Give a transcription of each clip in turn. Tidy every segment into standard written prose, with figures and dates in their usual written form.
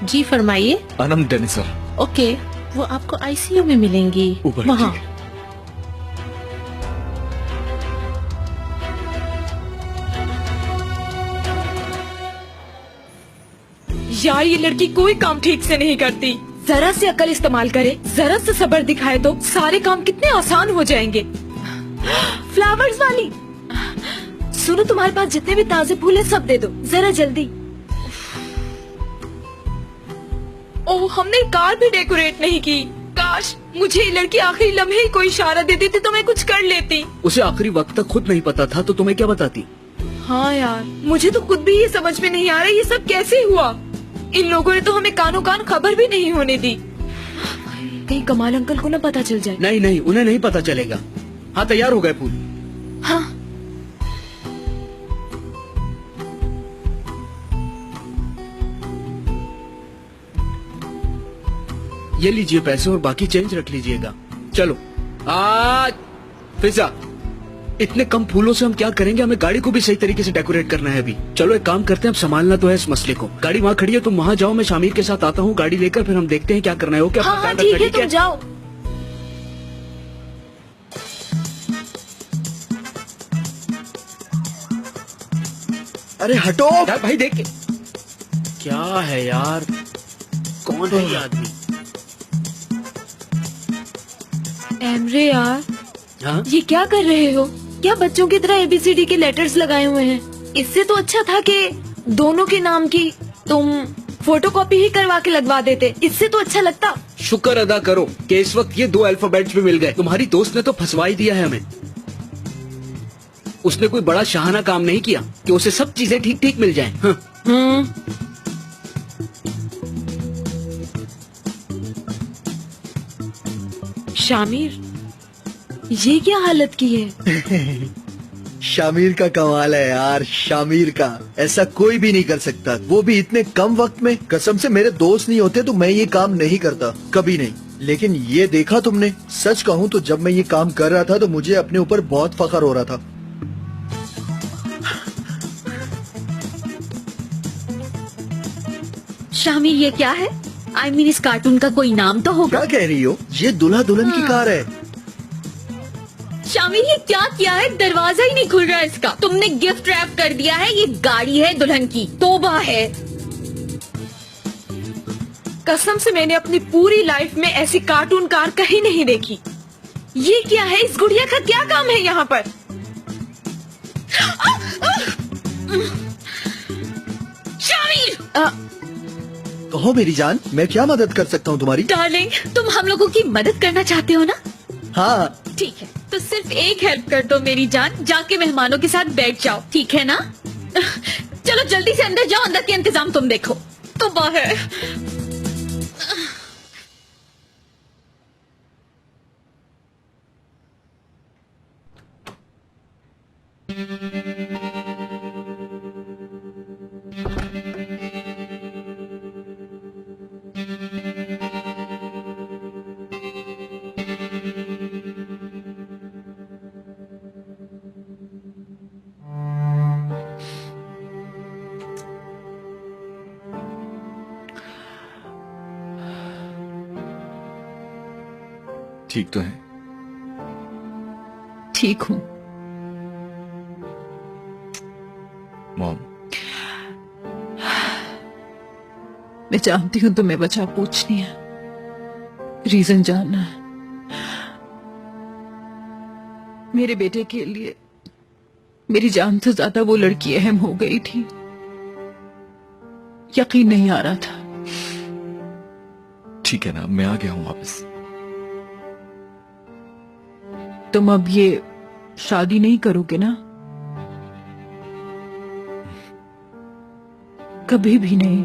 जी फरमाइए। अनम डेनी sir. Okay, वो आपको आईसीयू में मिलेंगी वहाँ। यार ये लड़की कोई काम ठीक से नहीं करती। जरा से अकल इस्तेमाल करे, जरा से सब्र दिखाए तो सारे काम कितने आसान हो जाएंगे। फ्लावर्स वाली, सुनो तुम्हारे पास जितने भी ताजे फूल है सब दे दो, जरा जल्दी। ओह, हमने कार भी डेकोरेट नहीं की। काश मुझे ये लड़की आखिरी लम्हे ही कोई इशारा दे देती तो मैं कुछ कर लेती। उसे आखिरी वक्त तक खुद नहीं पता था तो तुम्हें क्या बताती? हाँ यार, मुझे तो खुद भी ये समझ में नहीं आ रहा ये सब कैसे हुआ। इन लोगों ने तो हमें कानों कान खबर भी नहीं होने दी। कहीं कमाल अंकल को न पता चल जाए। नहीं नहीं, उन्हें नहीं पता चलेगा। हाँ, तैयार हो गए फूल? हाँ। ये लीजिए पैसे और बाकी चेंज रख लीजिएगा। चलो आज फिजा, इतने कम फूलों से हम क्या करेंगे? हमें गाड़ी को भी सही तरीके से डेकोरेट करना है अभी। चलो एक काम करते हैं, अब संभालना तो है इस मसले को। गाड़ी वहाँ खड़ी है, तुम वहाँ जाओ, मैं शामिर के साथ आता हूँ गाड़ी लेकर, फिर हम देखते हैं क्या करना है। ओके? हाँ, ठीक है, तुम जाओ। अरे हटो यार भाई, देख क्या है यार, कौन है ये आदमी? एमरे यार, हाँ? ये क्या कर रहे हो? क्या बच्चों की तरह एबीसीडी के लेटर्स लगाए हुए हैं? इससे तो अच्छा था कि दोनों के नाम की तुम फोटोकॉपी ही करवा के लगवा देते, इससे तो अच्छा लगता। शुक्र अदा करो कि इस वक्त ये 2 अल्फाबेट्स भी मिल गए। तुम्हारी दोस्त ने तो फंसवा ही दिया है हमें। उसने कोई बड़ा शाहाना काम नहीं किया कि उसे सब चीजें ठीक ठीक मिल जाएं। हाँ। शामिर, ये क्या हालत की है? शामिर का कमाल है यार, शामिर का ऐसा कोई भी नहीं कर सकता, वो भी इतने कम वक्त में। कसम से मेरे दोस्त नहीं होते तो मैं ये काम नहीं करता, कभी नहीं। लेकिन ये देखा तुमने, सच कहूँ तो जब मैं ये काम कर रहा था तो मुझे अपने ऊपर बहुत फख्र हो रहा था। शामिर, ये क्या है? I mean, इस कार्टून का कोई नाम तो होगा। क्या कह रही हो? ये दूल्हा दुल्हन की कार है। शामिर, ये क्या किया है? दरवाजा ही नहीं खुल रहा है इसका। तुमने गिफ्ट रैप कर दिया है। ये गाड़ी है दुल्हन की, तौबा है। कसम से मैंने अपनी पूरी लाइफ में ऐसी कार्टून कार कहीं नहीं देखी। ये क्या है? इस गुड़िया का क्या काम है यहाँ पर? शामिर, कहो मेरी जान, मैं क्या मदद कर सकता हूँ तुम्हारी? डार्लिंग, तुम हम लोगों की मदद करना चाहते हो ना? हाँ ठीक है, तो सिर्फ एक हेल्प कर दो मेरी जान, जाके मेहमानों के साथ बैठ जाओ, ठीक है ना? चलो जल्दी से अंदर जाओ, अंदर के इंतजाम तुम देखो। तो बाहर ठीक तो है? ठीक हूँ मॉम। मैं जानती हूँ तुम्हें वजह पूछनी है, रीजन जानना है। मेरे बेटे के लिए मेरी जान से ज्यादा वो लड़की अहम हो गई थी। यकीन नहीं आ रहा था। ठीक है ना, मैं आ गया हूँ वापस। तुम अब ये शादी नहीं करोगे ना? कभी भी नहीं,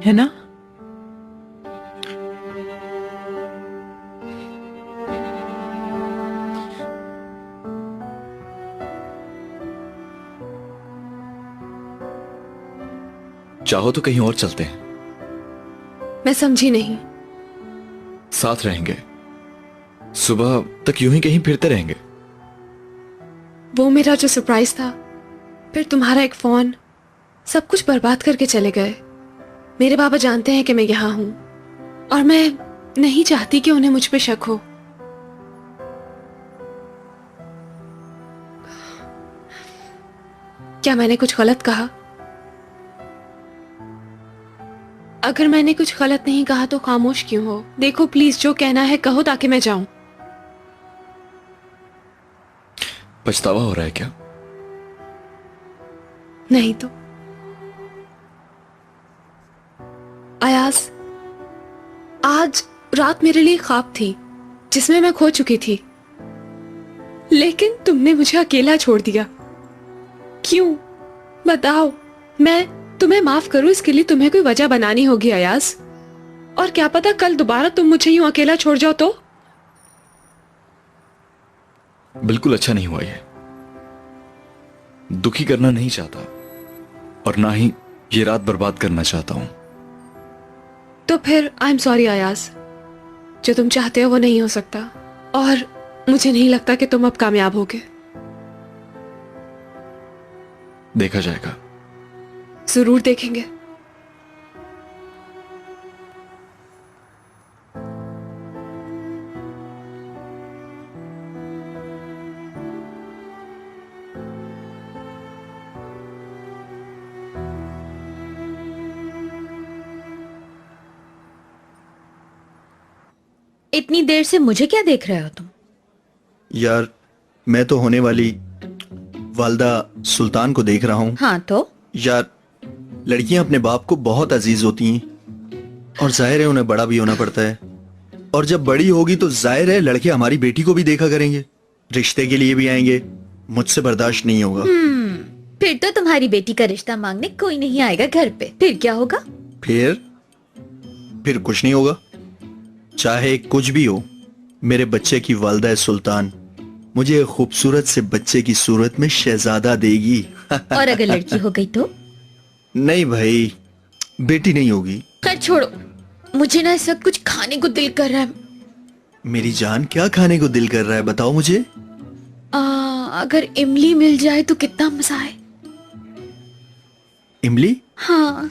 है ना? चाहो तो कहीं और चलते हैं। मैं समझी नहीं। साथ रहेंगे, सुबह तक यूं ही कहीं फिरते रहेंगे। वो मेरा जो सरप्राइज था, फिर तुम्हारा एक फोन, सब कुछ बर्बाद करके चले गए। मेरे बाबा जानते हैं कि मैं यहाँ हूँ और मैं नहीं चाहती कि उन्हें मुझ पे शक हो। क्या मैंने कुछ गलत कहा? अगर मैंने कुछ गलत नहीं कहा तो खामोश क्यों हो? देखो प्लीज, जो कहना है कहो ताकि मैं जाऊं। पछतावा हो रहा है क्या? नहीं तो। अयाज, आज रात मेरे लिए ख्वाब थी जिसमें मैं खो चुकी थी, लेकिन तुमने मुझे अकेला छोड़ दिया। क्यों बताओ? मैं तुम्हें माफ करूं इसके लिए तुम्हें कोई वजह बनानी होगी अयाज। और क्या पता कल दोबारा तुम मुझे यूं अकेला छोड़ जाओ तो? बिल्कुल अच्छा नहीं हुआ ये। दुखी करना नहीं चाहता और ना ही ये रात बर्बाद करना चाहता हूं। तो फिर आई एम सॉरी अयाज, जो तुम चाहते हो वो नहीं हो सकता और मुझे नहीं लगता कि तुम अब कामयाब होगे। देखा जाएगा। जरूर देखेंगे। इतनी देर से मुझे क्या देख रहे हो तुम? यार मैं तो होने वाली वालदा सुल्तान को देख रहा हूँ। हाँ तो? यार लड़कियां अपने बाप को बहुत अजीज होती हैं और जाहिर है उन्हें बड़ा भी होना पड़ता है, और जब बड़ी होगी तो जाहिर है लड़के हमारी बेटी को भी देखा करेंगे, रिश्ते के लिए भी आएंगे। मुझसे बर्दाश्त नहीं होगा। फिर तो तुम्हारी बेटी का रिश्ता मांगने कोई नहीं आएगा घर पे। फिर क्या होगा? फिर कुछ नहीं होगा। चाहे कुछ भी हो, मेरे बच्चे की वालदा सुल्तान मुझे खूबसूरत से बच्चे की सूरत में शहजादा देगी। और अगर लड़की हो गई तो? नहीं भाई, बेटी नहीं होगी। खैर छोड़ो, मुझे ना इस वक्त कुछ खाने को दिल कर रहा है। मेरी जान, क्या खाने को दिल कर रहा है बताओ मुझे। अगर इमली मिल जाए तो कितना मजा आए। इमली? हाँ।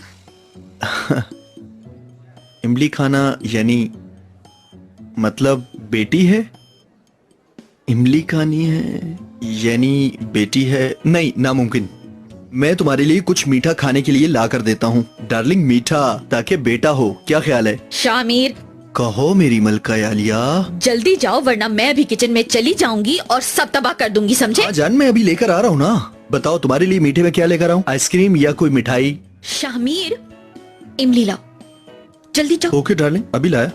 इमली खाना यानी मतलब बेटी है? इमली खानी है यानी बेटी है? नहीं, नामुमकिन। मैं तुम्हारे लिए कुछ मीठा खाने के लिए ला कर देता हूँ डार्लिंग, मीठा, ताकि बेटा हो। क्या ख्याल है? शामिर, कहो मेरी मलका यालिया। जल्दी जाओ वरना मैं भी किचन में चली जाऊंगी और सब तबाह कर दूंगी, समझे? हाँ जान, मैं अभी लेकर आ रहा हूँ ना। बताओ तुम्हारे लिए मीठे में क्या लेकर आऊँ? आइसक्रीम या कोई मिठाई? शामिर, इमली लाओ, जल्दी जाओ। ओके डार्लिंग, अभी लाया।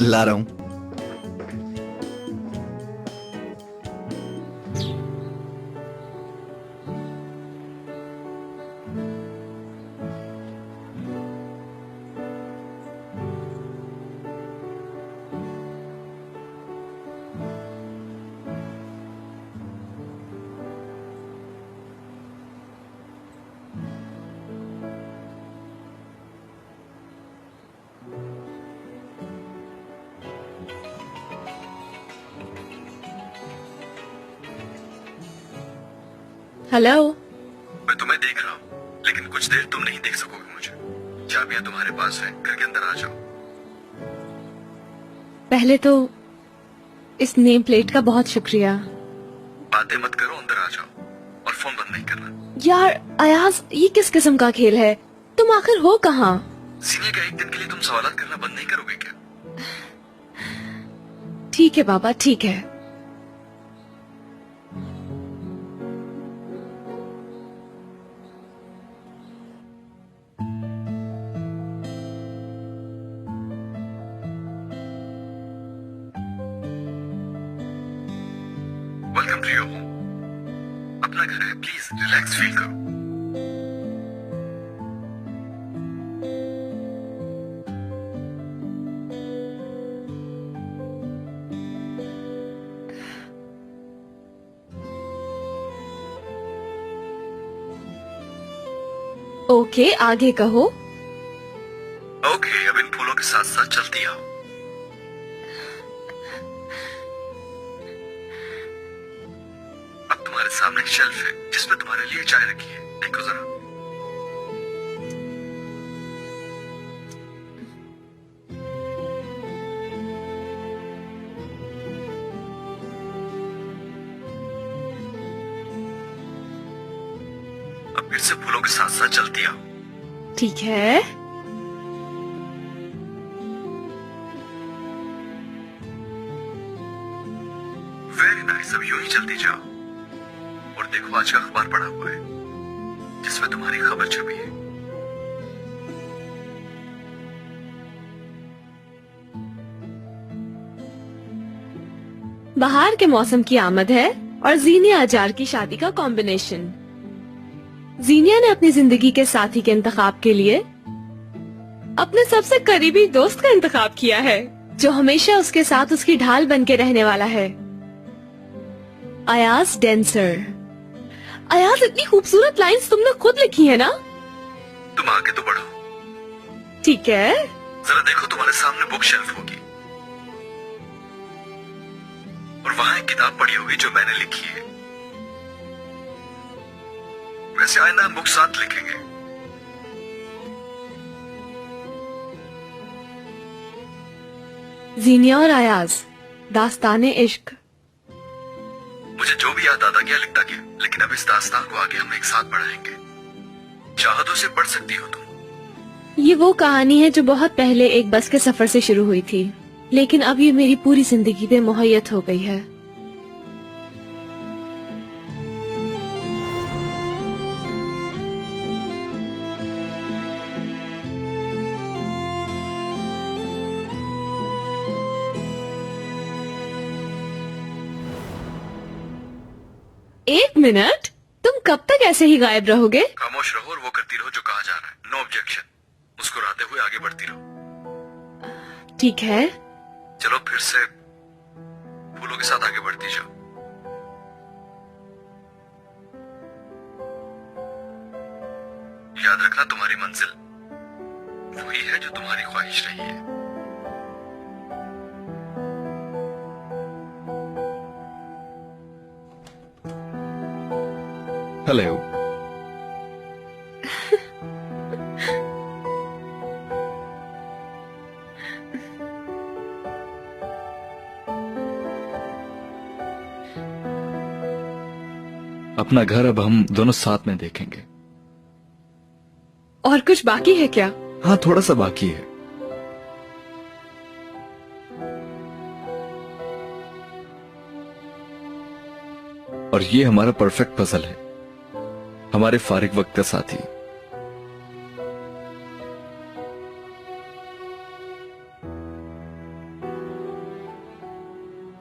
ला रहा हूँ। हेलो। मैं तुम्हें देख रहा हूँ, लेकिन कुछ देर तुम नहीं देख सकोगे मुझे। चाबियां तुम्हारे पास है, घर के अंदर आ जाओ। पहले तो इस नेम प्लेट का बहुत शुक्रिया। बातें मत करो, अंदर आ जाओ और फोन बंद नहीं करना। यार अयाज, ये किस किस्म का खेल है? तुम आखिर हो कहाँ? सीने का एक दिन के लिए तुम सवालात करना बंद नहीं करोगे क्या? ठीक है बाबा, ठीक है। Welcome to your home. अपना घर है, प्लीज रिलैक्स फील करो। ओके, आगे कहो। ओके, अब इन फूलों के साथ साथ चलती आओ। अब तुम्हारे सामने एक शेल्फ है जिसमें तुम्हारे लिए चाय रखी है, देखो जरा। फिर से फूलों के साथ साथ चलती आओ। ठीक है। वेरी नाइस, अब यूं ही चलती जाओ। और देखो, आज का अखबार पड़ा हुआ है जिसमें तुम्हारी खबर छपी है। बाहर के मौसम की आमद है और जीनिया अजार की शादी का कॉम्बिनेशन। जीनिया ने अपनी जिंदगी के साथी के इंतखाब के लिए अपने सबसे करीबी दोस्त का इंतखाब किया है, जो हमेशा उसके साथ उसकी ढाल बन के रहने वाला है, अयाज डेंसर। अयाज, इतनी खूबसूरत लाइंस तुमने खुद लिखी है ना? तुम आगे तो बढ़ो। ठीक है। जरा देखो, तुम्हारे सामने बुक शेल्फ होगी और वहां एक किताब पड़ी होगी जो मैंने लिखी है। वैसे आइंदा हम बुक साथ लिखेंगे। जीनिया और अयाज, दास्ताने इश्क। मुझे जो भी याद आता गया लिखता गया, लेकिन अब इस दास्तान को आगे हम एक साथ बढ़ाएंगे। चाहो तो उसे पढ़ सकती हो तुम। ये वो कहानी है जो बहुत पहले एक बस के सफर से शुरू हुई थी, लेकिन अब ये मेरी पूरी जिंदगी पे मुहैयत हो गई है। एक मिनट, तुम कब तक ऐसे ही गायब रहोगे? खामोश रहो और वो करती रहो जो कहा जा रहा है। No objection. मुस्कुराते हुए आगे बढ़ती रहो। ठीक है। चलो फिर से फूलों के साथ आगे बढ़ती जाओ। याद रखना, तुम्हारी मंजिल वही है जो तुम्हारी ख्वाहिश रही है। हेलो। अपना घर अब हम दोनों साथ में देखेंगे। और कुछ बाकी है क्या? हाँ, थोड़ा सा बाकी है। और ये हमारा परफेक्ट पजल है, हमारे फारिग वक्त का साथी।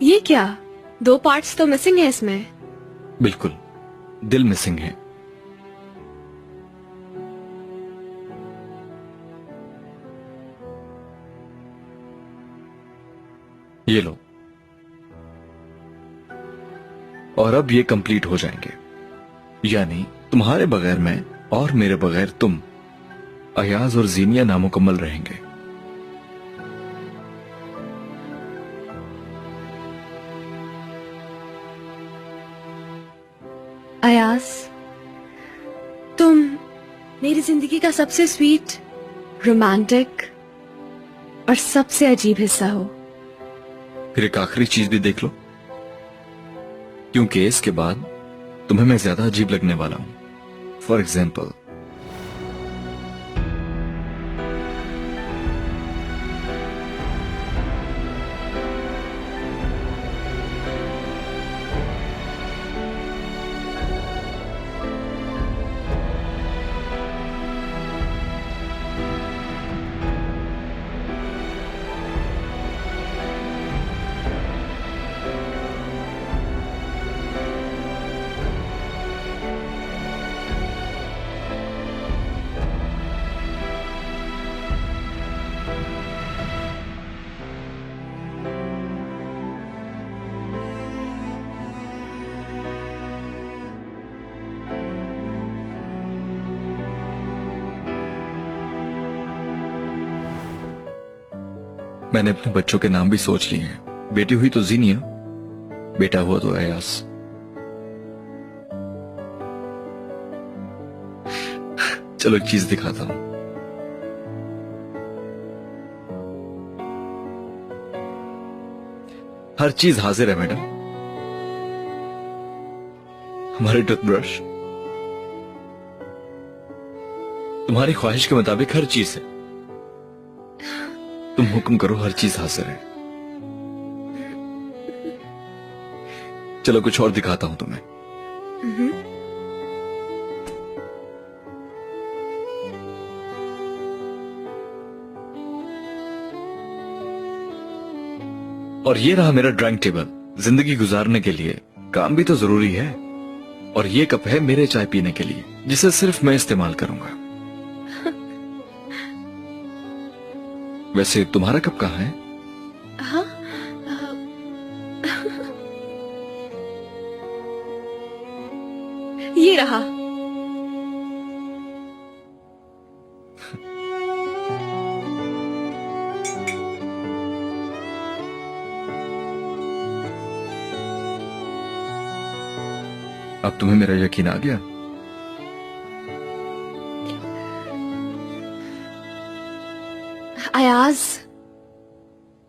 ये क्या, 2 पार्ट्स तो मिसिंग है इसमें। बिल्कुल, दिल मिसिंग है। ये लो। और अब ये कंप्लीट हो जाएंगे, यानी तुम्हारे बगैर मैं और मेरे बगैर तुम, अयाज और जीनिया नामुकम्मल रहेंगे। अयाज, तुम मेरी जिंदगी का सबसे स्वीट, रोमांटिक और सबसे अजीब हिस्सा हो। फिर एक आखिरी चीज भी देख लो, क्योंकि इसके बाद तुम्हें मैं ज्यादा अजीब लगने वाला हूं। फॉर एग्जाम्पल, मैंने अपने बच्चों के नाम भी सोच लिए हैं। बेटी हुई तो जीनिया, बेटा हुआ तो अयास। चलो एक चीज दिखाता हूं। हर चीज हाजिर है मैडम। हमारे टूथब्रश, तुम्हारी ख्वाहिश के मुताबिक हर चीज है। तुम हुक्म करो, हर चीज हाजिर है। चलो कुछ और दिखाता हूं तुम्हें। और ये रहा मेरा ड्राइंग टेबल। जिंदगी गुजारने के लिए काम भी तो जरूरी है। और ये कप है मेरे चाय पीने के लिए, जिसे सिर्फ मैं इस्तेमाल करूंगा। वैसे तुम्हारा कप कहाँ है? हाँ, ये रहा। अब तुम्हें मेरा यकीन आ गया? अयाज,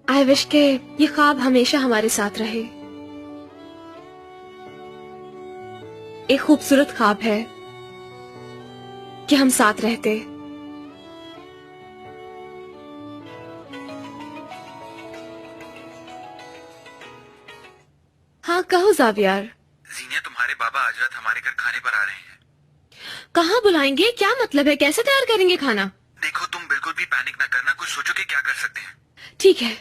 आई विश के ये ख्वाब हमेशा हमारे साथ रहे। एक खूबसूरत ख्वाब है कि हम साथ रहते। हाँ कहो जावियर। जीनिया, तुम्हारे बाबा आज रात हमारे घर खाने पर आ रहे हैं। कहाँ बुलाएंगे? क्या मतलब है? कैसे तैयार करेंगे खाना? देखो, तुम बिल्कुल भी पैनिक ना करना, कुछ सोचो कि क्या कर सकते हैं। ठीक है,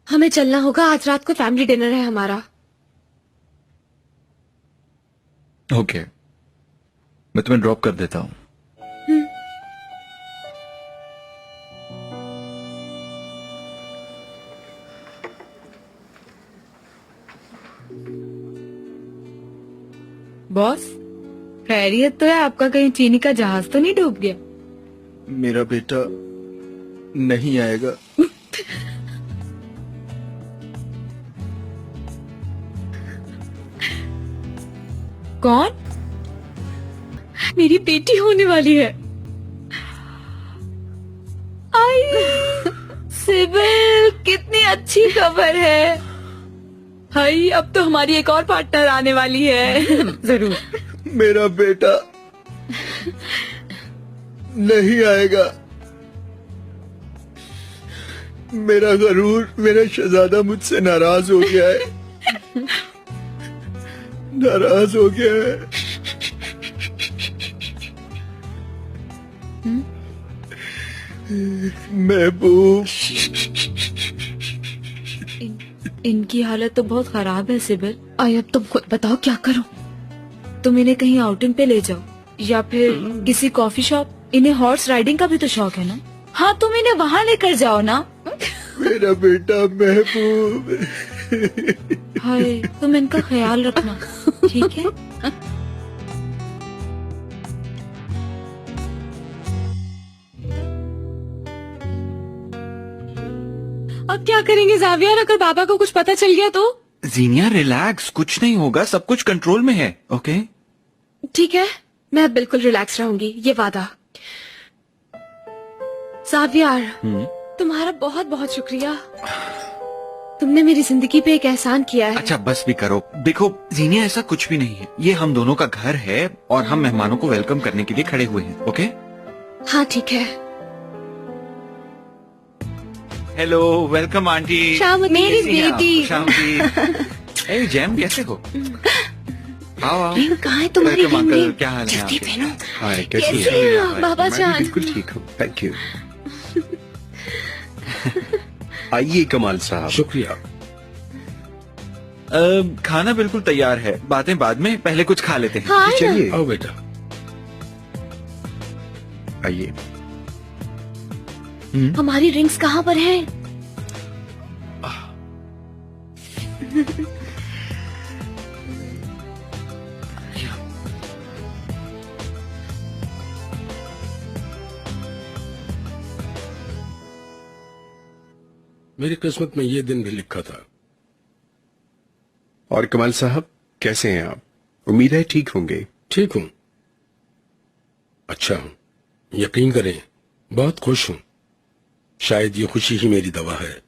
हमें चलना होगा। आज रात को फैमिली डिनर है हमारा। ओके, मैं तुम्हें ड्रॉप कर देता हूं। बॉस, खैरियत तो है? आपका कहीं चीनी का जहाज तो नहीं डूब गया? मेरा बेटा नहीं आएगा। कौन? मेरी बेटी होने वाली है। आई सिबिल, कितनी अच्छी खबर है। हाय, अब तो हमारी एक और पार्टनर आने वाली है। जरूर। मेरा बेटा नहीं आएगा। मेरा गरूर, मेरा शहजादा मुझसे नाराज हो गया है। नाराज हो गया है। महबूब, इनकी हालत तो बहुत खराब है सिबिल। आई अब तुम खुद बताओ क्या करूं? तुम इन्हें कहीं आउटिंग पे ले जाओ या फिर किसी कॉफी शॉप। इन्हें हॉर्स राइडिंग का भी तो शौक है ना? हाँ, तुम इन्हें वहाँ लेकर जाओ ना। मेरा बेटा महबूब। हाय, तुम इनका ख्याल रखना, ठीक है? अब क्या करेंगे जावियर? अगर बाबा को कुछ पता चल गया तो? जीनिया रिलैक्स, कुछ नहीं होगा, सब कुछ कंट्रोल में है। ओके ठीक है, मैं बिल्कुल रिलैक्स रहूंगी, ये वादा। जावियर, तुम्हारा बहुत बहुत शुक्रिया। तुमने मेरी जिंदगी पे एक एहसान किया है। अच्छा बस भी करो। देखो जीनिया, ऐसा कुछ भी नहीं है। ये हम दोनों का घर है और हम मेहमानों को वेलकम करने के लिए खड़े हुए हैं। ओके? हाँ ठीक है। Hello, welcome aunty. शामती, मेरी बेटी। शामती। ए जैम, कैसे हो? आओ आओ। कहाँ है तुम्हारी वेलकम अंकल, रिंग? क्या हाल है जल्दी आपके? पहनो। हाय, कैसी हैं? हैं बाबा जान? बिल्कुल ठीक हूँ, थैंक यू। आइए कमाल साहब। शुक्रिया। खाना बिल्कुल तैयार है, बातें बाद में, पहले कुछ खा लेते हैं। हाँ ना? चलिए आओ बेटा। आइए। हमारी रिंग्स कहाँ पर हैं? मेरी किस्मत में ये दिन भी लिखा था। और कमाल साहब कैसे हैं आप? उम्मीद है ठीक होंगे। ठीक हूँ, अच्छा हूँ, यकीन करें बहुत खुश हूँ। शायद ये खुशी ही मेरी दवा है।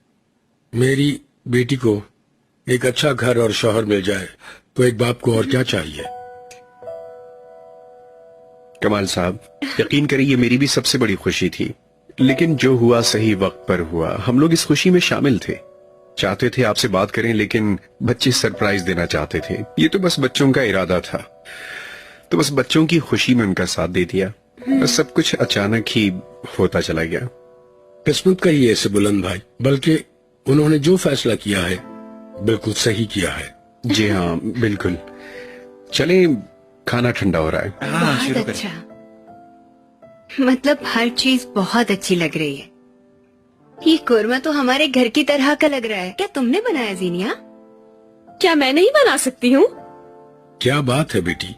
मेरी बेटी को एक अच्छा घर और शौहर मिल जाए तो एक बाप को और क्या चाहिए। कमाल साहब, यकीन करिए ये मेरी भी सबसे बड़ी खुशी थी, लेकिन जो हुआ सही वक्त पर हुआ। हम लोग इस खुशी में शामिल थे, चाहते थे आपसे बात करें, लेकिन बच्चे सरप्राइज देना चाहते थे। ये तो बस बच्चों का इरादा था, तो बस बच्चों की खुशी में उनका साथ दे दिया। बस सब कुछ अचानक ही होता चला गया। किस्मत का ही ऐसे बुलंद भाई, बल्कि उन्होंने जो फैसला किया है बिल्कुल सही किया है। जी हाँ, बिल्कुल। चले, खाना ठंडा हो रहा है। बहुत अच्छा, मतलब हर चीज बहुत अच्छी लग रही है। ये कोरमा तो हमारे घर की तरह का लग रहा है। क्या तुमने बनाया जीनिया? क्या मैं नहीं बना सकती हूँ? क्या बात है बेटी।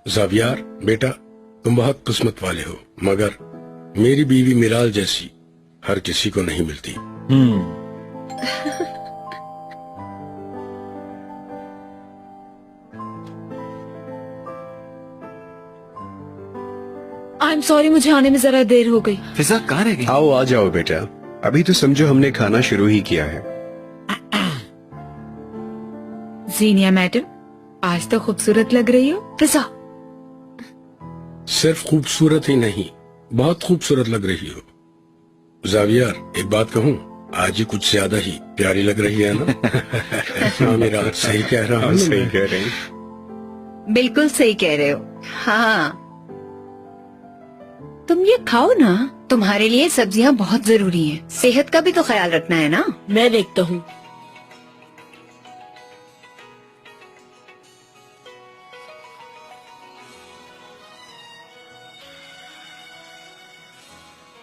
ज़ावियर बेटा, तुम बहुत किस्मत वाले हो, मगर मेरी बीवी मिराल जैसी हर किसी को नहीं मिलती। आई एम सॉरी, मुझे आने में जरा देर हो गई। फिजा कहाँ रह गई? आओ, आ जाओ बेटा, अभी तो समझो हमने खाना शुरू ही किया है। जीनिया मैडम, आज तो खूबसूरत लग रही हो। फिजा, सिर्फ खूबसूरत ही नहीं, बहुत खूबसूरत लग रही हो। ज़ावियर, एक बात कहूँ, आज ही कुछ ज्यादा ही प्यारी लग रही है ना? हाँ मेरा सही कह रहा हूँ। सही कह रहे हैं। बिल्कुल सही कह रहे हो। हाँ, तुम ये खाओ ना। तुम्हारे लिए सब्जियां बहुत जरूरी हैं। सेहत का भी तो ख्याल रखना है ना। मैं देखता हूँ।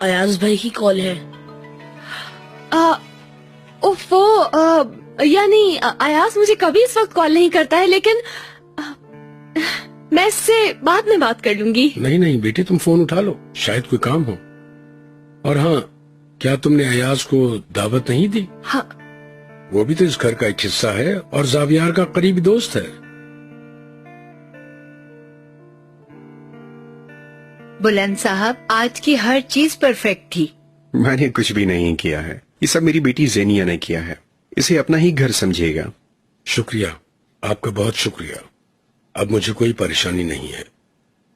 अयाज भाई की कॉल है। यानी अयाज मुझे कभी इस वक्त कॉल नहीं करता है, लेकिन मैं इससे बाद में बात कर लूंगी। नहीं नहीं बेटे, तुम फोन उठा लो, शायद कोई काम हो। और हाँ, क्या तुमने अयाज को दावत नहीं दी? हाँ। वो भी तो इस घर का एक हिस्सा है और ज़ावियर का करीबी दोस्त है। बुलंद साहब, आज की हर चीज परफेक्ट थी। मैंने कुछ भी नहीं किया है, ये सब मेरी बेटी ज़ेनिया ने किया है। इसे अपना ही घर समझेगा। शुक्रिया, आपका बहुत शुक्रिया। अब मुझे कोई परेशानी नहीं है।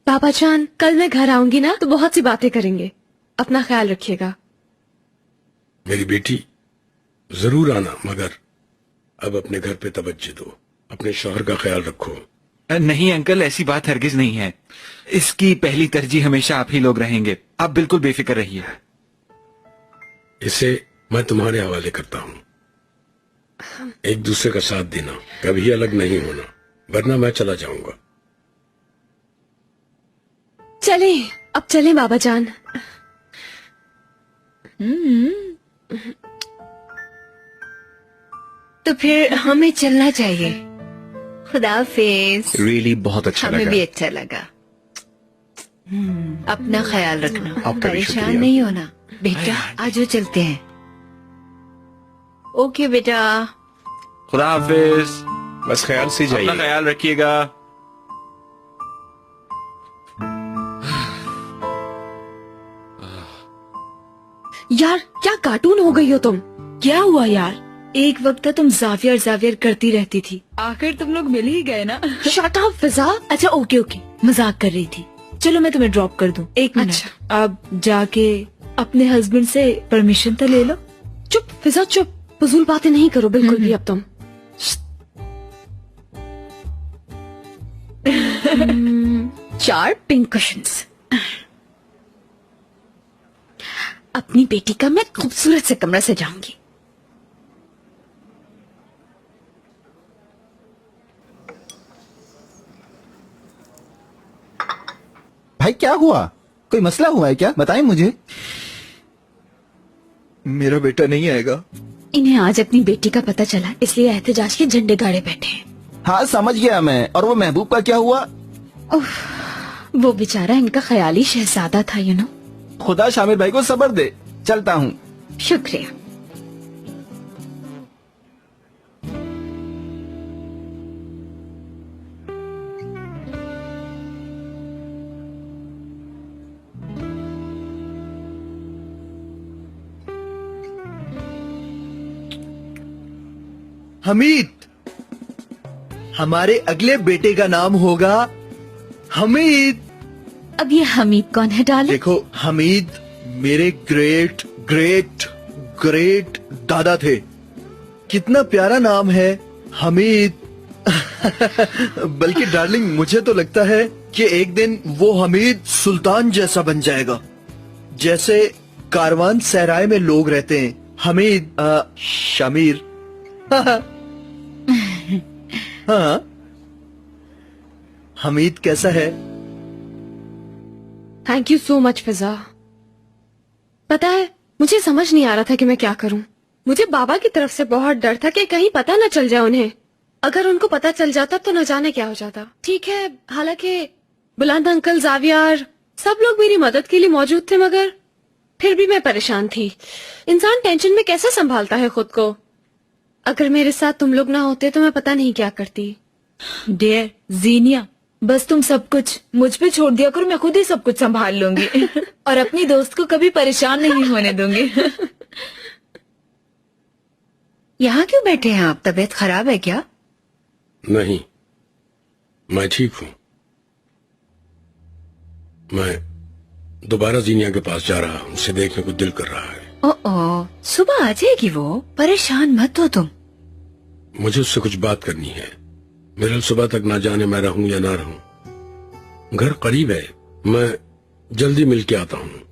पापा जान, कल मैं घर आऊंगी ना, तो बहुत सी बातें करेंगे। अपना ख्याल रखिएगा। मेरी बेटी, जरूर आना, मगर अब अपने घर पे तवज्जो दो, अपने शौहर का ख्याल रखो। नहीं अंकल, ऐसी बात हरगिज नहीं है। इसकी पहली तरजीह हमेशा आप ही लोग रहेंगे, आप बिल्कुल बेफिक्र रहिए। इसे मैं तुम्हारे हवाले करता हूँ। एक दूसरे का साथ देना, कभी अलग नहीं होना, वरना मैं चला जाऊंगा। चले, अब चले बाबा जान। तो फिर हमें चलना चाहिए। खुदा हाफिज। रियली बहुत अच्छा हमें लगा। भी अच्छा लगा। अपना ख्याल रखना, आपका भी परेशान शुक्रिया। नहीं होना। बेटा आजो चलते हैं। ओके बेटा। खुदा हाफिज। बस ख्याल से अपना जाइए। ख्याल रखिएगा। यार, क्या कार्टून हो गई हो तुम। क्या हुआ यार? एक वक्त तो तुम ज़ावियर ज़ावियर करती रहती थी, आखिर तुम लोग मिल ही गए ना। शट अप फिजा। अच्छा ओके ओके, मजाक कर रही थी। चलो मैं तुम्हें ड्रॉप कर दूं। एक मिनट। अच्छा। अब जाके अपने हस्बैंड से परमिशन तो ले लो। चुप फिजा, चुप। फजूल बातें नहीं करो बिल्कुल भी अब तुम। चार पिंक कुशन्स। अपनी बेटी का मैं खूबसूरत से कमरा सजाऊंगी। भाई क्या हुआ? कोई मसला हुआ है क्या? बताएं मुझे। मेरा बेटा नहीं आएगा। इन्हें आज अपनी बेटी का पता चला, इसलिए एहतजाज के झंडे गाड़े बैठे हैं। हाँ समझ गया मैं। और वो महबूब का क्या हुआ? वो बेचारा इनका ख्याली शहजादा था, यू नो। खुदा शामिर भाई को सब्र दे। चलता हूँ। शुक्रिया। हमीद, हमारे अगले बेटे का नाम होगा हमीद। अब ये हमीद कौन है डार्लिंग? देखो, हमीद मेरे ग्रेट ग्रेट ग्रेट दादा थे। कितना प्यारा नाम है हमीद। बल्कि डार्लिंग, मुझे तो लगता है कि एक दिन वो हमीद सुल्तान जैसा बन जाएगा, जैसे कारवान सहराय में लोग रहते हैं। हमीद शमीर। हाँ, हमीद कैसा है? थैंक यू सो मच फिजा। पता है, मुझे समझ नहीं आ रहा था कि मैं क्या करूं। मुझे बाबा की तरफ से बहुत डर था कि कहीं पता न चल जाए उन्हें। अगर उनको पता चल जाता तो न जाने क्या हो जाता। ठीक है, हालांकि बुलंद अंकल, जावियार, सब लोग मेरी मदद के लिए मौजूद थे, मगर फिर भी मैं परेशान थी। इंसान टेंशन में कैसे संभालता है खुद को। अगर मेरे साथ तुम लोग ना होते तो मैं पता नहीं क्या करती। डियर जीनिया, बस तुम सब कुछ मुझ पे छोड़ दिया करो, मैं खुद ही सब कुछ संभाल लूंगी और अपनी दोस्त को कभी परेशान नहीं होने दूंगी। यहाँ क्यों बैठे हैं आप? तबीयत खराब है क्या? नहीं, मैं ठीक हूँ। मैं दोबारा जीनिया के पास जा रहा हूँ, उसे देखने को दिल कर रहा है। ओ, सुबह आ जाएगी वो, परेशान मत हो तुम। मुझे उससे कुछ बात करनी है। मेरे सुबह तक ना जाने मैं रहूं या ना रहूं। घर करीब है, मैं जल्दी मिल के आता हूँ।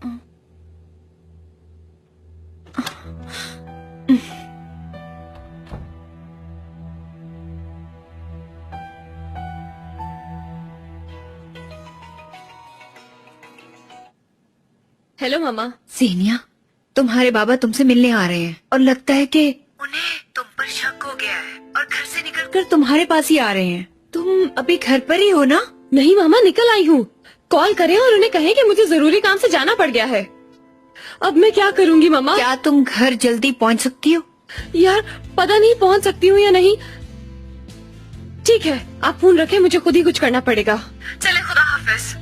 हेलो मामा। सीनिया, तुम्हारे बाबा तुमसे मिलने आ रहे हैं और लगता है कि उन्हें तुम पर शक हो गया है और घर से निकलकर तुम्हारे पास ही आ रहे हैं। तुम अभी घर पर ही हो ना? नहीं मामा, निकल आई हूँ। कॉल करें और उन्हें कहें कि मुझे जरूरी काम से जाना पड़ गया है। अब मैं क्या करूँगी मामा? क्या तुम घर जल्दी पहुँच सकती हो? यार, पता नहीं पहुँच सकती हूँ या नहीं। ठीक है, आप फोन रखें, मुझे खुद ही कुछ करना पड़ेगा। चले, खुदा हाफिज।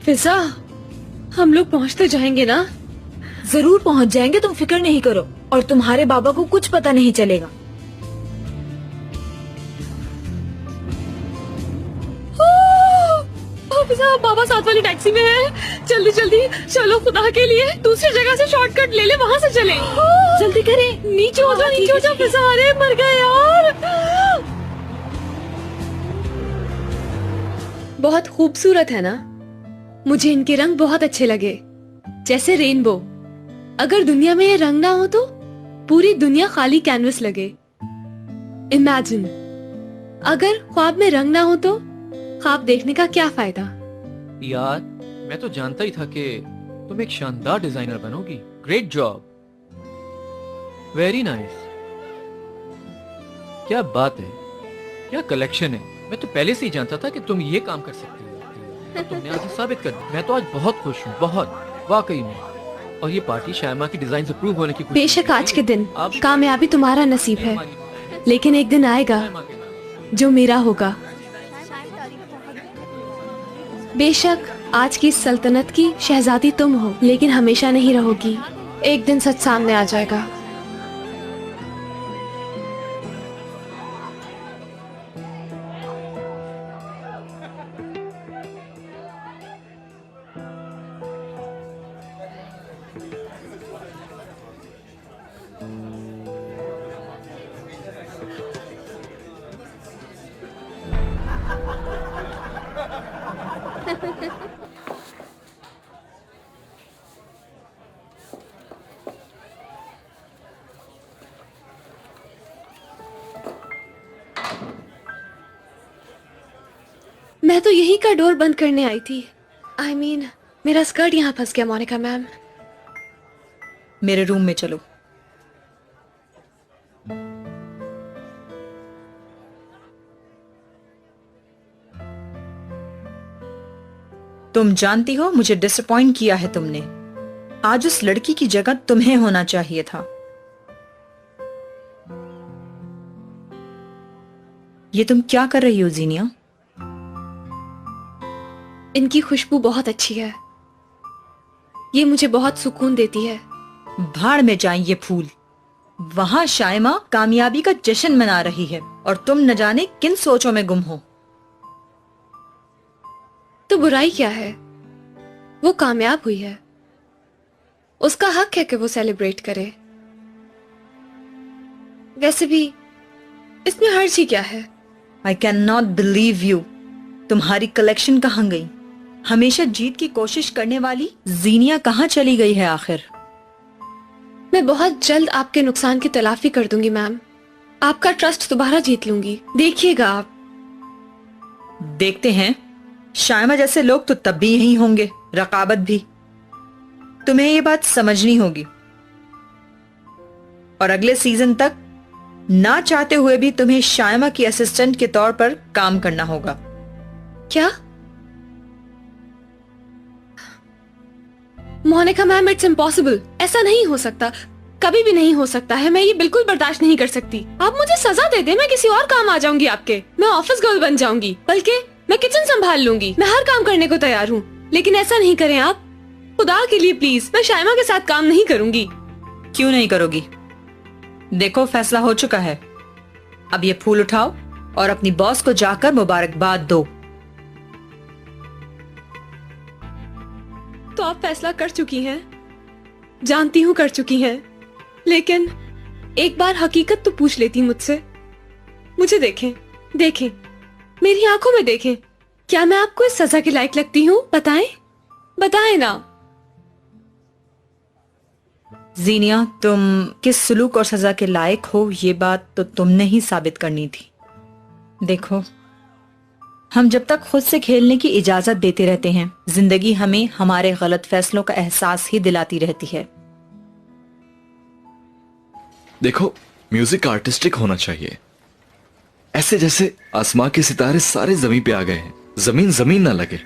फिजा, हम लोग पहुँच तो जाएंगे ना? जरूर पहुंच जाएंगे, तुम फिक्र नहीं करो। और तुम्हारे बाबा को कुछ पता नहीं चलेगा। फिजा, बाबा साथ वाली टैक्सी में है। जल्दी जल्दी चलो, खुदा के लिए दूसरी जगह से शॉर्टकट ले ले, वहाँ से चले। जल्दी करें। नीचे हो जाओ, नीचे हो जाओ। फिजा, अरे मर गए यार। बहुत खूबसूरत है ना? मुझे इनके रंग बहुत अच्छे लगे, जैसे रेनबो। अगर दुनिया में ये रंग ना हो तो पूरी दुनिया खाली कैनवस लगे। इमेजिन, अगर ख्वाब में रंग ना हो तो ख्वाब देखने का क्या फायदा। यार, मैं तो जानता ही था कि तुम एक शानदार डिजाइनर बनोगी। Great job, very nice. क्या बात है, क्या कलेक्शन है। मैं तो पहले से ही जानता था कि तुम ये काम कर सकती हो। अब तुमने आज साबित कर दिया। मैं तो आज बहुत खुश हूँ, बहुत, वाकई में। और ये पार्टी शायमा की डिजाइन अप्रूव होने की बेशक आज के दिन कामयाबी तुम्हारा नसीब है, लेकिन एक दिन आएगा जो मेरा होगा। बेशक आज की सल्तनत की शहजादी तुम हो, लेकिन हमेशा नहीं रहोगी। एक दिन सच सामने आ जाएगा। मैं तो यही का डोर बंद करने आई थी। I mean, मेरा स्कर्ट यहाँ फंस गया मोनिका मैम। मेरे रूम में चलो। तुम जानती हो मुझे डिसअपॉइंट किया है तुमने। आज उस लड़की की जगह तुम्हें होना चाहिए था। ये तुम क्या कर रही हो जीनिया? इनकी खुशबू बहुत अच्छी है, ये मुझे बहुत सुकून देती है। भाड़ में जाएं ये फूल। वहां शाइमा कामयाबी का जश्न मना रही है और तुम न जाने किन सोचों में गुम हो। तो बुराई क्या है? वो कामयाब हुई है, उसका हक है कि वो सेलिब्रेट करे। वैसे भी इसमें हर्ज ही क्या है? I can not believe you. तुम्हारी कलेक्शन कहाँ गई? हमेशा जीत की कोशिश करने वाली जीनिया कहाँ चली गई है आखिर? मैं बहुत जल्द आपके नुकसान की तलाफी कर दूंगी मैम। आपका ट्रस्ट दोबारा जीत लूंगी, देखिएगा आप। देखते हैं। शाइमा जैसे लोग तो तब भी यही होंगे, रकाबत भी। तुम्हें ये बात समझनी होगी और अगले सीजन तक ना चाहते हुए भी तुम्हें शाइमा की असिस्टेंट के तौर पर काम करना होगा। क्या? Monika ma'am, it's impossible. ऐसा नहीं हो सकता, कभी भी नहीं हो सकता है। मैं ये बिल्कुल बर्दाश्त नहीं कर सकती। आप मुझे सजा दे दे, मैं किसी और काम आ जाऊंगी आपके। मैं ऑफिस गर्ल बन जाऊंगी, बल्कि मैं किचन संभाल लूंगी। मैं हर काम करने को तैयार हूँ, लेकिन ऐसा नहीं करें आप। खुदा के लिए प्लीज, मैं शाइमा के साथ काम नहीं करूंगी। क्यों नहीं करोगी? देखो फैसला हो चुका है। अब ये फूल उठाओ और अपनी बॉस को जाकर मुबारकबाद दो। तो आप फैसला कर चुकी हैं, जानती हूँ कर चुकी हैं, लेकिन एक बार हकीकत तो पूछ लेती मुझसे। मुझे देखें, देखें, मेरी आंखों में देखें। क्या मैं आपको इस सजा के लायक लगती हूँ? बताएं, बताएं ना। जीनिया, तुम किस सुलूक और सजा के लायक हो ये बात तो तुमने ही साबित करनी थी। देखो, हम जब तक खुद से खेलने की इजाजत देते रहते हैं, जिंदगी हमें हमारे गलत फैसलों का एहसास ही दिलाती रहती है। देखो, म्यूजिक आर्टिस्टिक होना चाहिए, ऐसे जैसे आसमां के सितारे सारे जमीन पे आ गए हैं। जमीन जमीन ना लगे,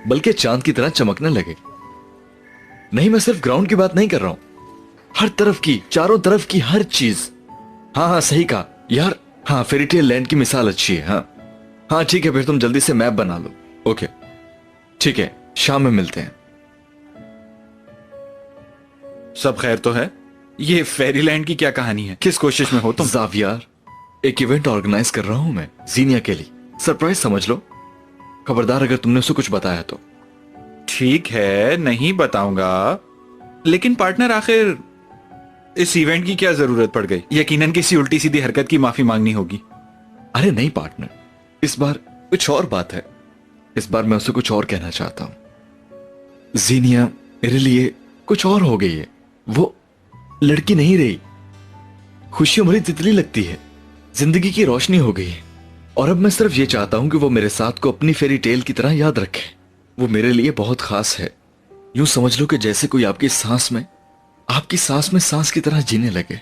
बल्कि चांद की तरह चमकने लगे। नहीं, मैं सिर्फ ग्राउंड की बात नहीं कर रहा हूं, हर तरफ की, चारों तरफ की हर चीज। हाँ हाँ, सही कहा यार। हाँ, फेरीटेल लैंड की मिसाल अच्छी है। हाँ हाँ, ठीक है, फिर तुम जल्दी से मैप बना लो। ओके, ठीक है, शाम में मिलते हैं। सब खैर तो है? ये फेरीलैंड की क्या कहानी है? किस कोशिश में हो तुम? ज़ावियर, एक इवेंट ऑर्गेनाइज कर रहा हूं मैं जीनिया के लिए। सरप्राइज समझ लो। खबरदार अगर तुमने उसे कुछ बताया तो। ठीक है, नहीं बताऊंगा, लेकिन पार्टनर आखिर इस इवेंट की क्या जरूरत पड़ गई? यकीनन किसी उल्टी सीधी हरकत की माफी मांगनी होगी। अरे नहीं पार्टनर, इस बार कुछ और बात है। इस बार मैं उसे कुछ और कहना चाहता हूं। जीनिया मेरे लिए कुछ और हो गई है। वो लड़की नहीं रही, खुशियों भरी तितली लगती है। जिंदगी की रोशनी हो गई है और अब मैं सिर्फ ये चाहता हूं कि वो मेरे साथ को अपनी फेरी टेल की तरह याद रखे। वो मेरे लिए बहुत खास है। यूं समझ लो कि जैसे कोई आपकी सांस में सांस की तरह जीने लगे।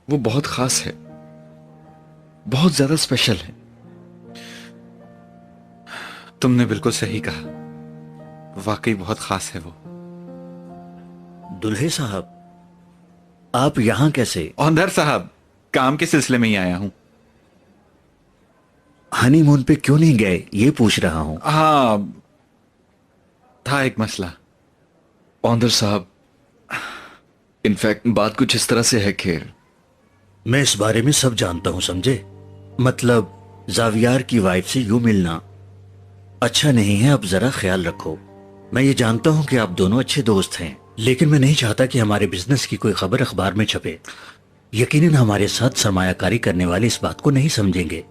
वो बहुत खास है, बहुत ज्यादा स्पेशल है। तुमने बिल्कुल सही कहा, वाकई बहुत खास है वो। दुल्हे साहब, आप यहां कैसे? औंधर साहब, काम के सिलसिले में ही आया हूं। हनीमून पे क्यों नहीं गए ये पूछ रहा हूं। हाँ, था एक मसला। औंधर साहब, इनफैक्ट बात कुछ इस तरह से है। खैर, मैं इस बारे में सब जानता हूं, समझे? मतलब जावियार की वाइफ से यूं मिलना अच्छा नहीं है। अब जरा ख्याल रखो। मैं ये जानता हूं कि आप दोनों अच्छे दोस्त हैं, लेकिन मैं नहीं चाहता कि हमारे बिजनेस की कोई खबर अखबार में छपे। यकीनन हमारे साथ सरमायाकारी करने वाले इस बात को नहीं समझेंगे।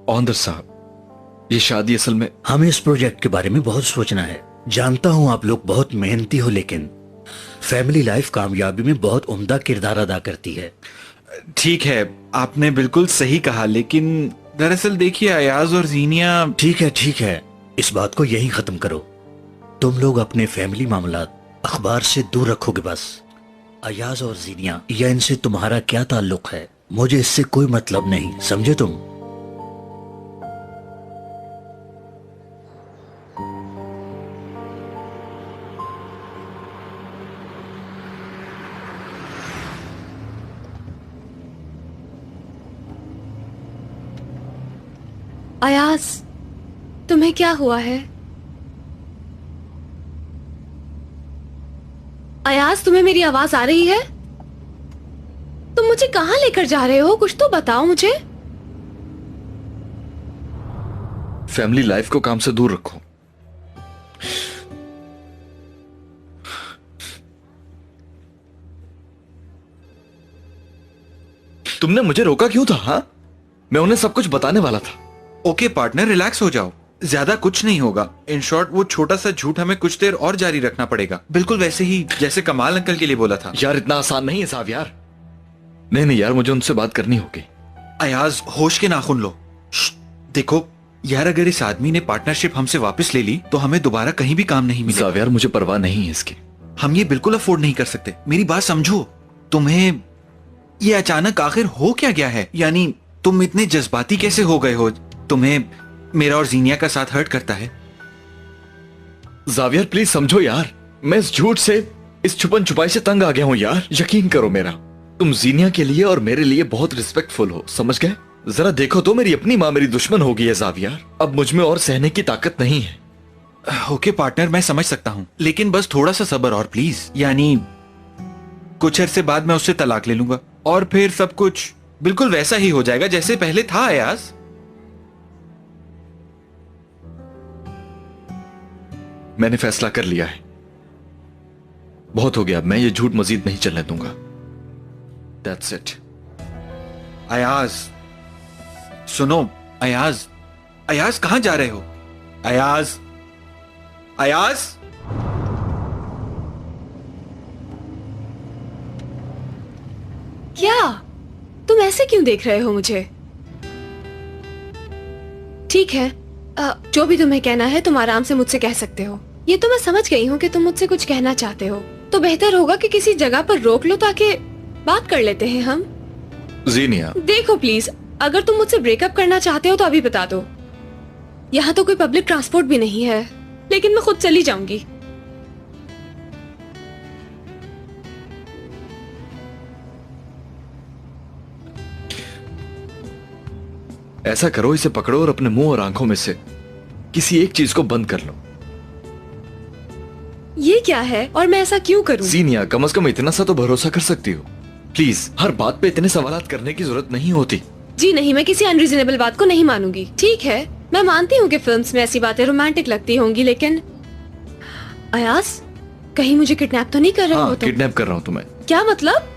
औंधर साहब, ये शादी असल में हमें इस प्रोजेक्ट के बारे में बहुत सोचना है। जानता हूं आप लोग बहुत मेहनती हो, लेकिन फैमिली लाइफ कामयाबी में बहुत उम्दा किरदार अदा करती है। ठीक है, आपने बिल्कुल सही कहा, लेकिन दरअसल देखिए अयाज और जीनिया। ठीक है, इस बात को यहीं खत्म करो। तुम लोग अपने फैमिली मामलात अखबार से दूर रखोगे बस। अयाज और जीनिया, या इनसे तुम्हारा क्या ताल्लुक है? मुझे इससे कोई मतलब नहीं, समझे तुम? अयाज, तुम्हें क्या हुआ है? अयाज, तुम्हें मेरी आवाज आ रही है? तुम मुझे कहां लेकर जा रहे हो? कुछ तो बताओ मुझे। फैमिली लाइफ को काम से दूर रखो। तुमने मुझे रोका क्यों था? हाँ, मैं उन्हें सब कुछ बताने वाला था। ओके पार्टनर, रिलैक्स हो जाओ, ज्यादा कुछ नहीं होगा। इन शॉर्ट वो छोटा सा झूठ हमें कुछ देर और जारी रखना पड़ेगा, बिल्कुल वैसे ही जैसे कमाल अंकल के लिए बोला था। यार इतना आसान नहीं है साहब यार। नहीं यार, मुझे उनसे बात करनी होगी। अयाज, होश के नाखून लो। देखो यार, अगर इस आदमी ने पार्टनरशिप हमसे वापस ले ली तो हमें दोबारा कहीं भी काम नहीं मिलेगा। यार मुझे परवाह नहीं है इसकी। हम ये बिल्कुल अफोर्ड नहीं कर सकते। मेरी बात समझो। तुम्हें ये अचानक आखिर हो क्या गया है? यानी तुम इतने जज्बाती कैसे हो गए हो? तुम्हें मेरा और जीनिया का साथ हर्ट करता है? जावियर प्लीज समझो यार, मैं इस झूठ से, इस छुपन छुपाई से तंग आ गया हूं यार। यकीन करो मेरा, तुम जीनिया के लिए और मेरे लिए बहुत रिस्पेक्टफुल हो, समझ गए? जरा देखो तो, मेरी अपनी माँ मेरी दुश्मन हो गई है जावियर। अब मुझ में और सहने की ताकत नहीं है। ओके पार्टनर, मैं समझ सकता हूँ, लेकिन बस थोड़ा सा सब्र और प्लीज। यानी कुछ अरसे बाद मैं उससे तलाक ले लूंगा और फिर सब कुछ बिल्कुल वैसा ही हो जाएगा जैसे पहले था। अयाज, मैंने फैसला कर लिया है, बहुत हो गया। मैं ये झूठ मजीद नहीं चलने दूंगा। That's it. अयाज सुनो। अयाज, अयाज कहां जा रहे हो? अयाज, अयाज। क्या तुम ऐसे क्यों देख रहे हो मुझे? ठीक है, जो भी तुम्हें कहना है तुम आराम से मुझसे कह सकते हो। ये तो मैं समझ गई हूँ कि तुम मुझसे कुछ कहना चाहते हो, तो बेहतर होगा कि किसी जगह पर रोक लो ताकि बात कर लेते हैं हम। जीनिया देखो प्लीज, अगर तुम मुझसे ब्रेकअप करना चाहते हो तो अभी बता दो। यहाँ तो कोई पब्लिक ट्रांसपोर्ट भी नहीं है, लेकिन मैं खुद चली जाऊंगी। ऐसा करो, इसे पकड़ो और अपने मुंह और आंखों में से किसी एक चीज को बंद कर लो। ये क्या है और मैं ऐसा क्यों करूं? जीनिया, कम से कम इतना सा तो भरोसा कर सकती हो। प्लीज, हर बात पे इतने सवालात करने की जरूरत नहीं होती। जी नहीं, मैं किसी अनरीजनेबल बात को नहीं मानूंगी। ठीक है, मैं मानती हूँ कि फिल्म्स में ऐसी बातें रोमांटिक लगती होंगी, लेकिन अयाज, कहीं मुझे किडनैप तो नहीं कर रहे हो तुम? किडनैप कर रहा हूँ तुम्हें। क्या मतलब?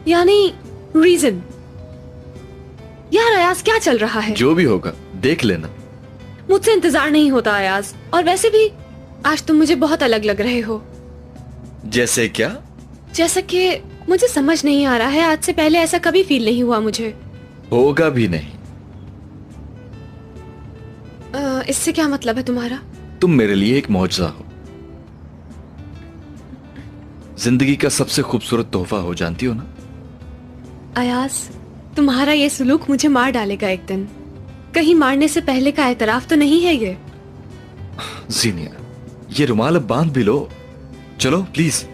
यानी रीजन? यार अयाज, क्या चल रहा है? जो भी होगा देख लेना। मुझसे इंतजार नहीं होता अयाज, और वैसे भी आज तुम मुझे बहुत अलग लग रहे हो। जैसे क्या? जैसा कि मुझे समझ नहीं आ रहा है, आज से पहले ऐसा कभी फील नहीं हुआ मुझे। होगा भी नहीं। इससे क्या मतलब है तुम्हारा? तुम मेरे लिए एक मौजज़ा हो, जिंदगी का सबसे खूबसूरत तोहफा हो, जानती हो ना? अयाज, तुम्हारा ये सुलूक मुझे मार डालेगा एक दिन। कहीं मारने से पहले का एतराफ तो नहीं है ये? जीनिया, ये रुमाल अब बांध भी लो। चलो प्लीज।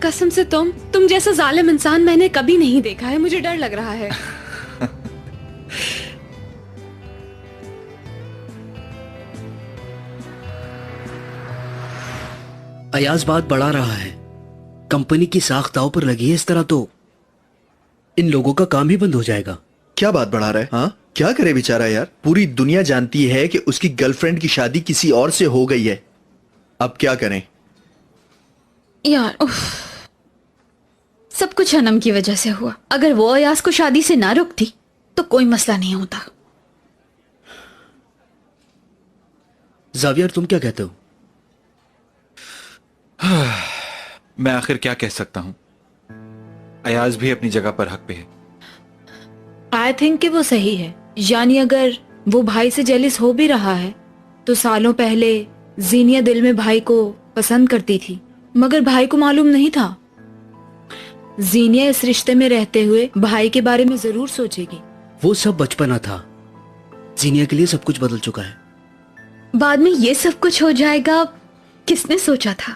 कसम से तुम जैसा जालिम इंसान मैंने कभी नहीं देखा है। मुझे डर लग रहा है। अयाज बात बढ़ा रहा है। कंपनी की साख दांव पर लगी है, इस तरह तो इन लोगों का काम ही बंद हो जाएगा। क्या बात बढ़ा रहा है? हाँ, क्या करे बेचारा यार। पूरी दुनिया जानती है कि उसकी गर्लफ्रेंड की शादी किसी और से हो गई है। अब क्या करें यार? सब कुछ अनम की वजह से हुआ। अगर वो अयाज को शादी से ना रोकती तो कोई मसला नहीं होता। जावियर, तुम क्या कहते हो? मैं आखिर क्या कह सकता हूं? अयाज भी अपनी जगह पर हक पे है। आई थिंक कि वो सही है। यानी अगर वो भाई से जेलिस हो भी रहा है तो सालों पहले जीनिया दिल में भाई को पसंद करती थी, मगर भाई को मालूम नहीं था। जीनिया इस रिश्ते में रहते हुए भाई के बारे में जरूर सोचेगी। वो सब बचपना था, जीनिया के लिए सब कुछ बदल चुका है। बाद में ये सब कुछ हो जाएगा, किसने सोचा था?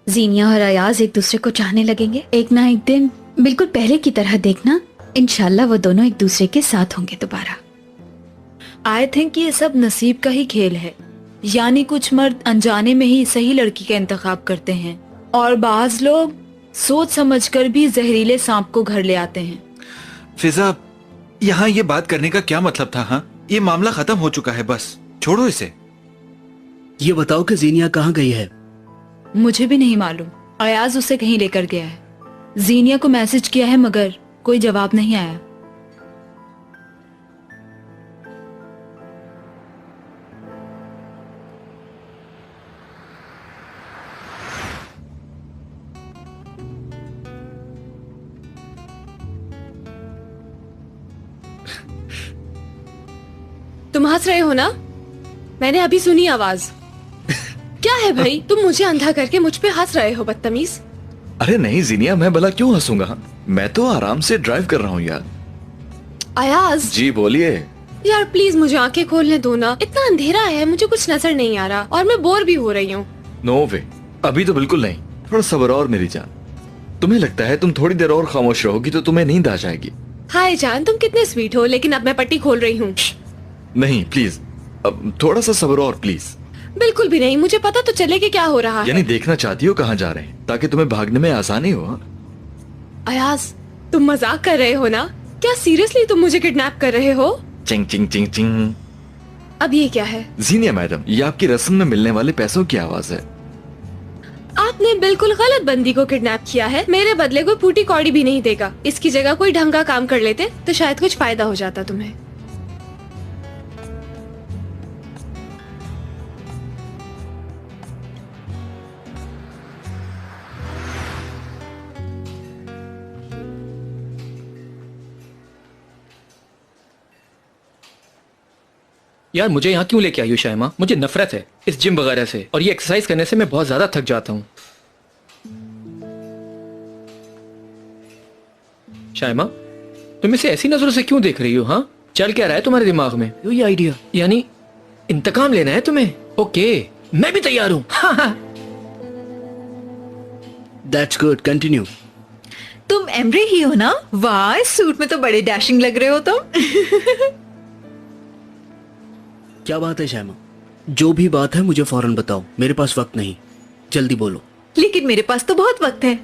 जीनिया और अयाज एक दूसरे को चाहने लगेंगे एक ना एक दिन, बिल्कुल पहले की तरह। देखना, इंशाल्लाह वो दोनों एक दूसरे के साथ होंगे दोबारा। आई थिंक ये सब नसीब का ही खेल है। यानी कुछ मर्द अनजाने में ही सही लड़की का इंतखाब करते हैं और बाज लोग सोच समझकर भी जहरीले सांप को घर ले आते हैं। फिजा, यहाँ ये बात करने का क्या मतलब था? हाँ, ये मामला खत्म हो चुका है, बस छोड़ो इसे। ये बताओ कि जीनिया कहाँ गई है? मुझे भी नहीं मालूम। अयाज उसे कहीं लेकर गया है। जीनिया को मैसेज किया है मगर कोई जवाब नहीं आया। तुम हंस रहे हो ना? मैंने अभी सुनी आवाज। क्या है भाई, तुम मुझे अंधा करके मुझ पे हंस रहे हो बदतमीज। अरे नहीं जीनिया, मैं भला क्यों हंसूंगा? मैं तो आराम से ड्राइव कर रहा हूँ यार। अयाज जी बोलिए। यार प्लीज मुझे आंखें खोलने दो ना, इतना अंधेरा है, मुझे कुछ नजर नहीं आ रहा और मैं बोर भी हो रही हूँ। नो वे, अभी तो बिल्कुल नहीं। थोड़ा सब्र और मेरी जान। तुम्हें लगता है तुम थोड़ी देर और खामोश रहोगी तो तुम्हें नींद आ जाएगी? हाय जान, तुम कितने स्वीट हो, लेकिन अब मैं पट्टी खोल रही हूँ। नहीं प्लीज, अब थोड़ा सा सब्र और प्लीज। बिल्कुल भी नहीं, मुझे पता तो चले कि क्या हो रहा है। यानी देखना चाहती हो कहाँ जा रहे हैं ताकि तुम्हें भागने में आसानी हो? अयाज तुम मजाक कर रहे हो ना? क्या सीरियसली तुम मुझे किडनैप कर रहे हो? चिंग चिंग चिंग चिंग। अब ये क्या है? जीनिया मैडम, ये आपकी रस्म में मिलने वाले पैसों की आवाज है। आपने बिल्कुल गलत बंदी को किडनैप किया है। मेरे बदले कोई पूटी कौड़ी भी नहीं देगा। इसकी जगह कोई ढंग का काम कर लेते तो शायद कुछ फायदा हो जाता तुम्हें। यार मुझे यहाँ क्यों लेके आई हो शायमा? मुझे नफरत है इस जिम वगैरह से, और ये एक्सरसाइज करने से मैं बहुत ज्यादा थक जाता हूँ। शायमा, तुम इसे ऐसी नजरों से क्यों देख रही हो? हाँ, चल क्या रहा है तुम्हारे दिमाग में? ये आइडिया, यानी इंतकाम लेना है तुम्हें? ओके, मैं भी तैयार हूँ। That's good, continue. तुम एमरे ही हो ना? वाह, इस सूट में तो बड़े डैशिंग लग रहे हो तुम। क्या बात है शायमा? जो भी बात है मुझे फौरन बताओ, मेरे पास वक्त नहीं, जल्दी बोलो। लेकिन मेरे पास तो बहुत वक्त है।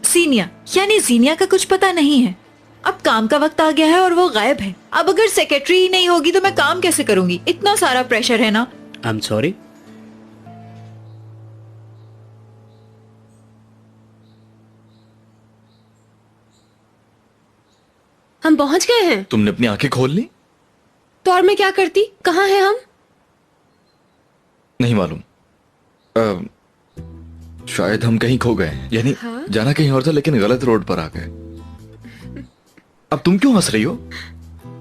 सीनिया, यानी जीनिया का कुछ पता नहीं है। अब काम का वक्त आ गया है और वो गायब है। अब अगर सेक्रेटरी ही नहीं होगी तो मैं काम कैसे करूंगी? इतना सारा प्रेशर है ना। I am sorry. हम पहुंच गए हैं। तुमने अपनी आंखें खोल ली? तो और मैं क्या करती? कहाँ हैं हम? नहीं मालूम। शायद हम कहीं खो गए, यानी हाँ? जाना कहीं और था लेकिन गलत रोड पर आ गए। अब तुम क्यों हंस रही हो?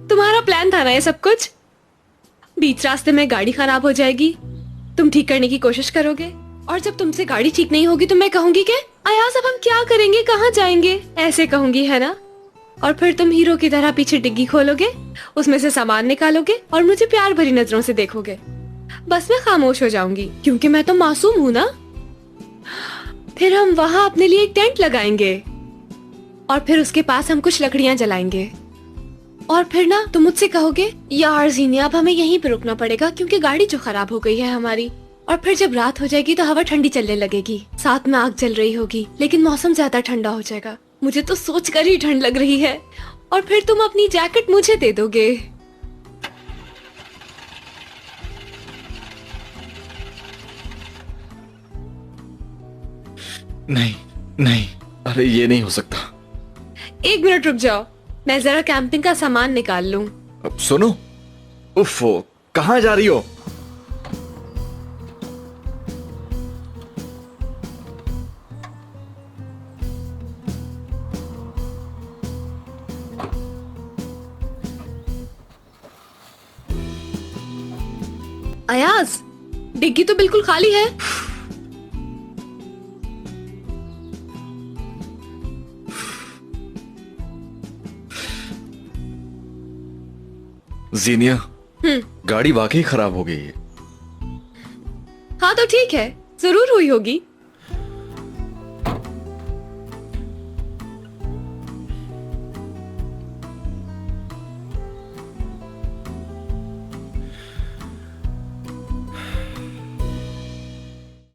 तुम्हारा प्लान था ना ये सब कुछ? बीच रास्ते में गाड़ी खराब हो जाएगी, तुम ठीक करने की कोशिश करोगे, और जब तुमसे गाड़ी ठीक नहीं होगी तो मैं कहूंगी कि अयाज अब हम क्या करेंगे, कहाँ जाएंगे, ऐसे कहूंगी है ना? और फिर तुम हीरो की तरह पीछे डिग्गी खोलोगे, उसमें से सामान निकालोगे और मुझे प्यार भरी नजरों से देखोगे। बस मैं खामोश हो जाऊंगी क्योंकि मैं तो मासूम हूँ ना। फिर हम वहाँ अपने लिए एक टेंट लगाएंगे और फिर उसके पास हम कुछ लकड़ियां जलाएंगे, और फिर ना तुम मुझसे कहोगे यार जीनिया अब हमें यहीं पे रुकना पड़ेगा क्योंकि गाड़ी जो खराब हो गई है हमारी। और फिर जब रात हो जाएगी तो हवा ठंडी चलने लगेगी, साथ में आग जल रही होगी, लेकिन मौसम ज्यादा ठंडा हो जाएगा। मुझे तो सोचकर ही ठंड लग रही है। और फिर तुम अपनी जैकेट मुझे दे दोगे। नहीं नहीं, अरे ये नहीं हो सकता। एक मिनट रुक जाओ, मैं जरा कैंपिंग का सामान निकाल लूं। अब सुनो, उफ़ो, कहाँ जा रही हो? अयाज, डिग्गी तो बिल्कुल खाली है। जीनिया, गाड़ी वाकई खराब हो गई है। हाँ तो ठीक है, जरूर हुई होगी।